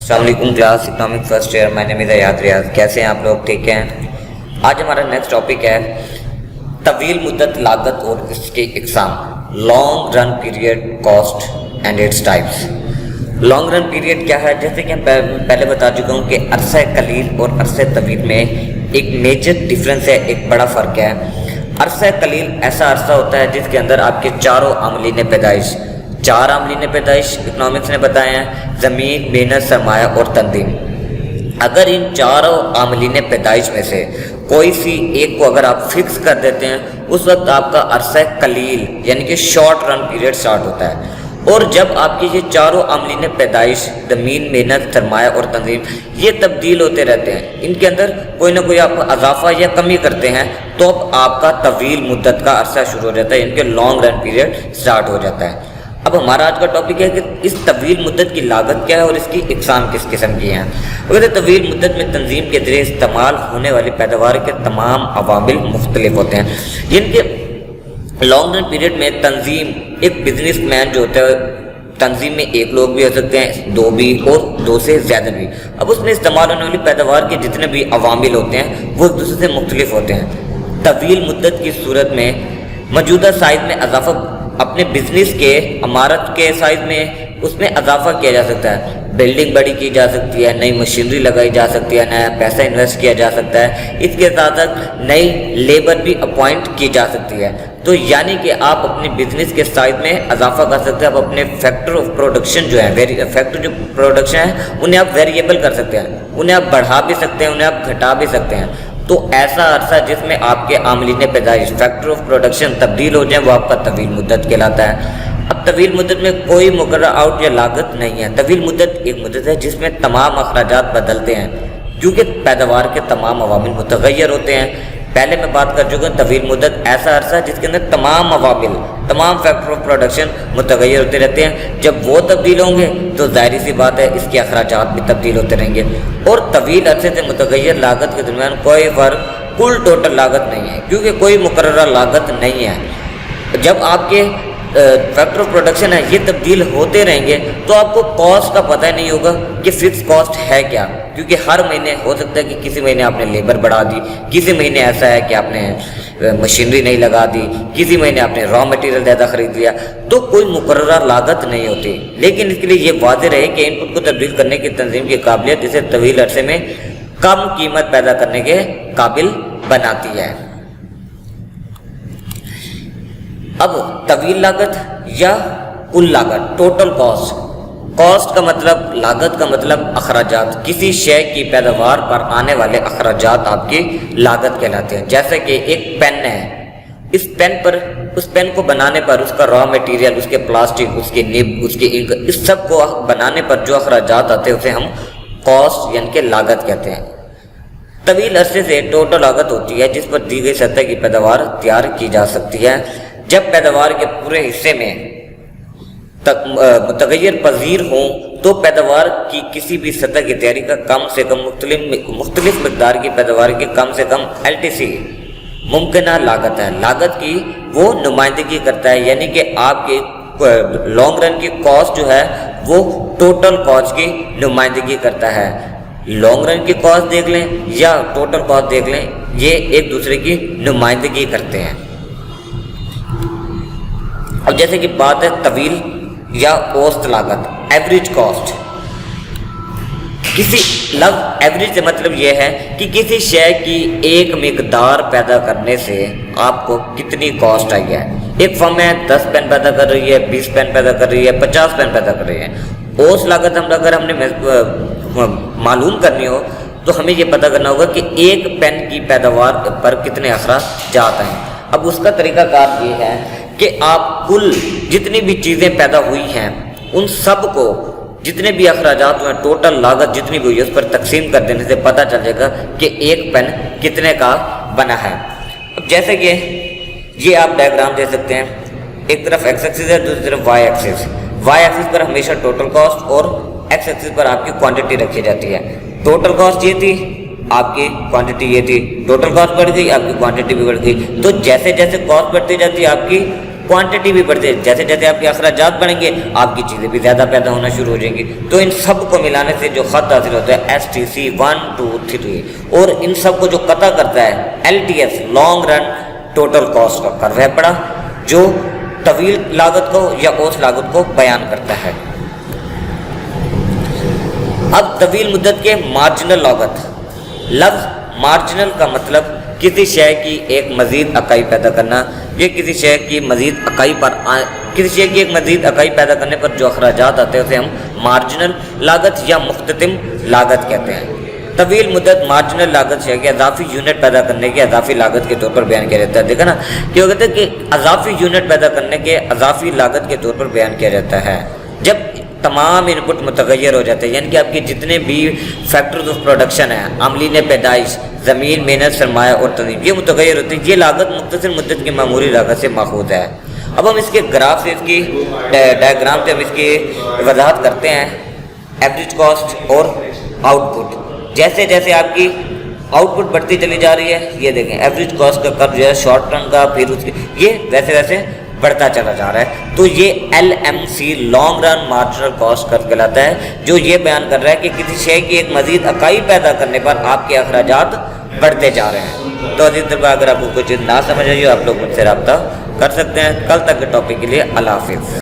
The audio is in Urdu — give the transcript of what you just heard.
السلام علیکم کلاس اکنامک فرسٹ ایئر. میں نیم ریاض. کیسے ہیں آپ لوگ؟ ٹھیک ہیں. آج ہمارا نیکسٹ ٹاپک ہے طویل مدت لاگت اور اس کے اقسام. Long run period cost and its types. Long run period کیا ہے؟ جیسے کہ پہلے بتا چکا ہوں کہ عرصہ قلیل اور عرصہ طویل میں ایک میجر ڈفرینس ہے، ایک بڑا فرق ہے. عرصہ قلیل ایسا عرصہ ہوتا ہے جس کے اندر آپ کے چاروں عاملین پیدائش، چار عاملین پیدائش اکنامکس نے بتائے ہیں: زمین، محنت، سرمایہ اور تنظیم. اگر ان چاروں عاملین پیدائش میں سے کوئی سی ایک کو اگر آپ فکس کر دیتے ہیں، اس وقت آپ کا عرصہ قلیل یعنی کہ شارٹ رن پیریڈ سٹارٹ ہوتا ہے. اور جب آپ کی یہ چاروں عاملین پیدائش زمین، محنت، سرمایہ اور تنظیم یہ تبدیل ہوتے رہتے ہیں، ان کے اندر کوئی نہ کوئی آپ اضافہ یا کمی کرتے ہیں، تو اب آپ کا طویل مدت کا عرصہ شروع ہو جاتا ہے، ان کے لانگ رن پیریڈ سٹارٹ ہو جاتا ہے. اب ہمارا آج کا ٹاپک ہے کہ اس طویل مدت کی لاگت کیا ہے اور اس کی اقسام کس قسم کی ہیں. اگر طویل مدت میں تنظیم کے ذریعے استعمال ہونے والی پیداوار کے تمام عوامل مختلف ہوتے ہیں. ان کے لانگ رن پیریڈ میں تنظیم، ایک بزنس مین جو ہوتا ہے، تنظیم میں ایک لوگ بھی ہو سکتے ہیں، دو بھی اور دو سے زیادہ بھی. اب اس میں استعمال ہونے والی پیداوار کے جتنے بھی عوامل ہوتے ہیں وہ ایک دوسرے سے مختلف ہوتے ہیں. طویل مدت کی صورت میں موجودہ سائز میں اضافہ، اپنے بزنس کے عمارت کے سائز میں اس میں اضافہ کیا جا سکتا ہے. بلڈنگ بڑی کی جا سکتی ہے، نئی مشینری لگائی جا سکتی ہے، نیا پیسہ انویسٹ کیا جا سکتا ہے. اس کے ساتھ ساتھ نئی لیبر بھی اپوائنٹ کی جا سکتی ہے. تو یعنی کہ آپ اپنے بزنس کے سائز میں اضافہ کر سکتے ہیں. آپ اپنے فیکٹر آف پروڈکشن جو ہے، فیکٹر جو پروڈکشن ہے انہیں آپ ویریبل کر سکتے ہیں، انہیں آپ بڑھا بھی سکتے ہیں، انہیں آپ گھٹا بھی سکتے ہیں. تو ایسا عرصہ جس میں آپ کے عاملین پیدائش، فیکٹر آف پروڈکشن تبدیل ہو جائیں، وہ آپ کا طویل مدت کہلاتا ہے. اب طویل مدت میں کوئی مقررہ آؤٹ یا لاگت نہیں ہے. طویل مدت ایک مدت ہے جس میں تمام اخراجات بدلتے ہیں کیونکہ پیداوار کے تمام عوامل متغیر ہوتے ہیں. پہلے میں بات کر چکا ہوں طویل مدت ایسا عرصہ ہے جس کے اندر تمام عوامل، تمام فیکٹر آف پروڈکشن متغیر ہوتے رہتے ہیں. جب وہ تبدیل ہوں گے تو ظاہری سی بات ہے اس کے اخراجات بھی تبدیل ہوتے رہیں گے. اور طویل عرصے سے متغیر لاگت کے درمیان کوئی فرق، کل ٹوٹل لاگت نہیں ہے کیونکہ کوئی مقررہ لاگت نہیں ہے. جب آپ کے فیکٹر آف پروڈکشن ہے یہ تبدیل ہوتے رہیں گے تو آپ کو کاسٹ کا پتہ نہیں ہوگا کہ فکس کاسٹ ہے کیا، کیونکہ ہر مہینے ہو سکتا ہے کہ کسی مہینے آپ نے لیبر بڑھا دی، کسی مہینے ایسا ہے کہ آپ نے مشینری نہیں لگا دی، کسی مہینے آپ نے را مٹیریل زیادہ خرید لیا. تو کوئی مقررہ لاگت نہیں ہوتی. لیکن اس کے لیے یہ واضح رہے کہ ان پٹ کو تبدیل کرنے کی تنظیم کی قابلیت اسے طویل عرصے میں کم قیمت پیدا کرنے کے قابل بناتی ہے. اب طویل لاگت یا کل لاگت، ٹوٹل کاسٹ. کاسٹ کا مطلب، لاگت کا مطلب اخراجات. کسی شے کی پیداوار پر آنے والے اخراجات آپ کی لاگت کہلاتے ہیں. جیسے کہ ایک پین ہے، اس پین کو بنانے پر اس کا را مٹیریل، اس کے پلاسٹک، اس کی نب، اس کی انک، اس سب کو بنانے پر جو اخراجات آتے ہیں اسے ہم کاسٹ یعنی کہ لاگت کہتے ہیں. طویل عرصے سے ٹوٹل لاگت ہوتی ہے جس پر دی گئی سطح کی پیداوار تیار کی جا سکتی ہے. جب پیداوار کے پورے حصے میں متغیر پذیر ہوں تو پیداوار کی کسی بھی سطح کی تیاری کا کم سے کم مختلف مقدار کی پیداوار کی کم سے کم LTC ممکنہ لاگت ہے. لاگت کی وہ نمائندگی کرتا ہے، یعنی کہ آپ کی لانگ رن کی کاسٹ جو ہے وہ ٹوٹل کاسٹ کی نمائندگی کرتا ہے. لانگ رن کی کاسٹ دیکھ لیں یا ٹوٹل کاسٹ دیکھ لیں، یہ ایک دوسرے کی نمائندگی کرتے ہیں. اب جیسے کہ بات ہے طویل یا اوسط لاگت، ایوریج کاسٹ. کسی لفظ ایوریج سے مطلب یہ ہے کہ کسی شے کی ایک مقدار پیدا کرنے سے آپ کو کتنی کاسٹ آئی ہے. ایک فرم ہے 10 پین پیدا کر رہی ہے، 20 پین پیدا کر رہی ہے، 50 پین پیدا کر رہی ہے. اوسط لاگت اگر ہم نے معلوم کرنی ہو تو ہمیں یہ پتہ کرنا ہوگا کہ ایک پین کی پیداوار پر کتنے اخراجات ہیں. اب اس کا طریقہ کار یہ ہے کہ آپ کل جتنی بھی چیزیں پیدا ہوئی ہیں ان سب کو، جتنے بھی اخراجات ہوئے ہیں، ٹوٹل لاگت جتنی بھی ہوئی ہے اس پر تقسیم کر دینے سے پتہ چل جائے گا کہ ایک پین کتنے کا بنا ہے. اب جیسے کہ یہ آپ ڈائیگرام دے سکتے ہیں، ایک طرف ایکس ایکسس ہے، دوسری طرف وائی ایکسس. وائی ایکسس پر ہمیشہ ٹوٹل کاسٹ اور ایکس ایکسس پر آپ کی کوانٹٹی رکھی جاتی ہے. ٹوٹل کاسٹ یہ تھی، آپ کی کوانٹٹی یہ تھی. ٹوٹل کاسٹ بڑھ گئی، آپ کی کوانٹٹی بھی بڑھ گئی. تو جیسے جیسے کاسٹ بڑھتی جاتی ہے آپ کی کوانٹٹی بھی بڑھتی ہے، جیسے جیسے آپ کے اخراجات بڑھیں گے آپ کی چیزیں بھی زیادہ پیدا ہونا شروع ہو جائیں گی۔ تو ان سب کو ملانے سے جو خط حاصل ہوتا ہے STC 1 2 3، اور ان سب کو جو قطع کرتا ہے LTS long run total cost کا کرو ہے پڑا، جو طویل لاگت کو یا اوسط لاگت کو بیان کرتا ہے۔ اب طویل مدت کے مارجنل لاگت، لفظ مارجنل کا مطلب کسی شے کی ایک مزید اکائی پیدا کرنا، یہ کسی شے کی مزید اکائی پر کسی شے کی ایک مزید اکائی پیدا کرنے پر جو اخراجات آتے ہیں اسے ہم مارجنل لاگت یا مختتم لاگت کہتے ہیں۔ طویل مدت مارجنل لاگت شے کہ اضافی یونٹ پیدا کرنے کی اضافی لاگت کے طور پر بیان کیا جاتا ہے۔ دیکھا نا کہ وہ کہتے ہیں کہ اضافی یونٹ پیدا کرنے کے اضافی لاگت کے طور پر بیان کیا جاتا ہے جب تمام ان پٹ متغیر ہو جاتے ہیں، یعنی کہ آپ کے جتنے بھی فیکٹرز آف پروڈکشن ہیں، عاملین پیدائش، زمین، محنت، سرمایہ اور تنظیم، یہ متغیر ہوتے ہیں۔ یہ لاگت مختصر مدت کی معمولی لاگت سے ماخوذ ہے۔ اب ہم اس کے گراف سے، اس کی ڈائیگرام سے ہم اس کی وضاحت کرتے ہیں، ایوریج کاسٹ اور آؤٹ پٹ۔ جیسے جیسے آپ کی آؤٹ پٹ بڑھتی چلی جا رہی ہے، یہ دیکھیں ایوریج کاسٹ کا کرو جو ہے شارٹ ٹرم کا، پھر اس کے یہ ویسے ویسے بڑھتا چلا جا رہا ہے۔ تو یہ LMC long run marginal cost کرو کہلاتا ہے، جو یہ بیان کر رہا ہے کہ کسی شے کی ایک مزید اکائی پیدا کرنے پر آپ کے اخراجات بڑھتے جا رہے ہیں۔ تو عزیز طلباء، اگر آپ کو کوئی چیز نہ سمجھ آئی ہو آپ لوگ مجھ سے رابطہ کر سکتے ہیں۔ کل تک کے ٹاپک کے لیے اللہ حافظ۔